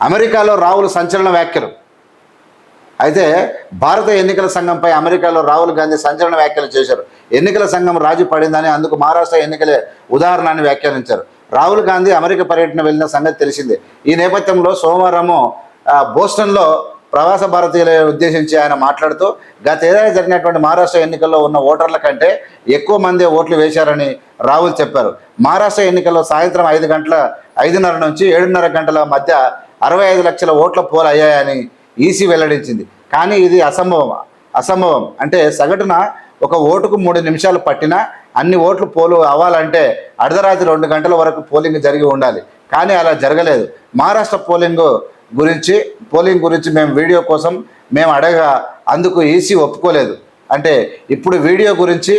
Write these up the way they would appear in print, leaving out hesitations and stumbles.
అమెరికాలో రాహుల్ సంచలన వ్యాఖ్యలు. అయితే భారత ఎన్నికల సంఘంపై అమెరికాలో రాహుల్ గాంధీ సంచలన వ్యాఖ్యలు చేశారు. ఎన్నికల సంఘం రాజీ పడిందని, అందుకు మహారాష్ట్ర ఎన్నికలే ఉదాహరణ అని వ్యాఖ్యానించారు. రాహుల్ గాంధీ అమెరికా పర్యటన వెళ్ళిన సంగతి తెలిసిందే. ఈ నేపథ్యంలో సోమవారం బోస్టన్లో ప్రవాస భారతీయులను ఉద్దేశించి ఆయన మాట్లాడుతూ, గత ఏడాది జరిగినటువంటి మహారాష్ట్ర ఎన్నికల్లో ఉన్న ఓటర్ల కంటే ఎక్కువ మంది ఓట్లు వేశారని రాహుల్ చెప్పారు. మహారాష్ట్ర ఎన్నికల్లో సాయంత్రం 5:30 నుంచి 7:30 గంటల మధ్య 65 లక్షల ఓట్ల పోల్ అయ్యాయని ఈసీ వెల్లడించింది. కానీ ఇది అసంభవం. అంటే సగటున ఒక ఓటుకు 3 నిమిషాలు పట్టినా అన్ని ఓట్లు పోలు అవ్వాలంటే అర్ధరాత్రి 2 గంటల వరకు పోలింగ్ జరిగి ఉండాలి. కానీ అలా జరగలేదు. మహారాష్ట్ర పోలింగ్ గురించి మేము వీడియో కోసం మేము అందుకు ఈసీ ఒప్పుకోలేదు. అంటే ఇప్పుడు వీడియో గురించి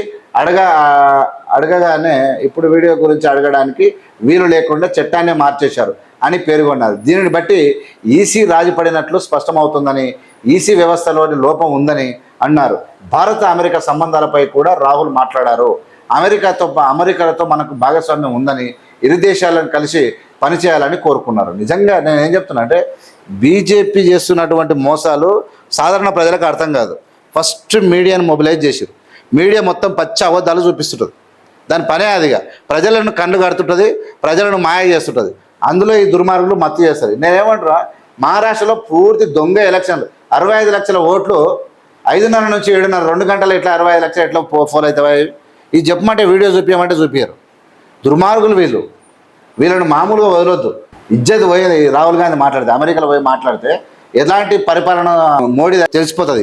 అడగడానికి వీలు లేకుండా చట్టాన్ని మార్చేశారు అని పేర్కొన్నారు. దీనిని బట్టి ఈసీ రాజీపడినట్లు స్పష్టమవుతుందని, ఈసీ వ్యవస్థలోని లోపం ఉందని అన్నారు. భారత అమెరికా సంబంధాలపై కూడా రాహుల్ మాట్లాడారు. అమెరికాతో మనకు భాగస్వామ్యం ఉందని, ఇరు దేశాలను కలిసి పనిచేయాలని కోరుకున్నారు. నిజంగా నేను ఏం చెప్తున్నా అంటే, బీజేపీ చేస్తున్నటువంటి మోసాలు సాధారణ ప్రజలకు అర్థం కాదు. ఫస్ట్ మీడియాను మొబిలైజ్ చేసారు. మీడియా మొత్తం పచ్చి అబద్ధాలు చూపిస్తుంటుంది. దాని పనే అదిగా ప్రజలను కన్ను కడుతుంటుంది, ప్రజలను మాయ చేస్తుంటుంది. అందులో ఈ దుర్మార్గులు మత్తు చేస్తారు. నేనేమంటారా, మహారాష్ట్రలో పూర్తి దొంగ ఎలక్షన్లు, 65 లక్షల ఓట్లు 5:30 నుంచి 7:30 2 గంటలు ఎట్లా 65 లక్షలు ఎట్లా ఫోల్ అవుతాయి? ఇది చెప్పమంటే వీడియో చూపించమంటే చూపించారు. దుర్మార్గులు వీళ్ళను మామూలుగా వదలొద్దు. ఇజ్జత్ పోయేది. రాహుల్ గాంధీ మాట్లాడితే, అమెరికాలో పోయి మాట్లాడితే ఎలాంటి పరిపాలన మోడీ తెలిసిపోతుంది.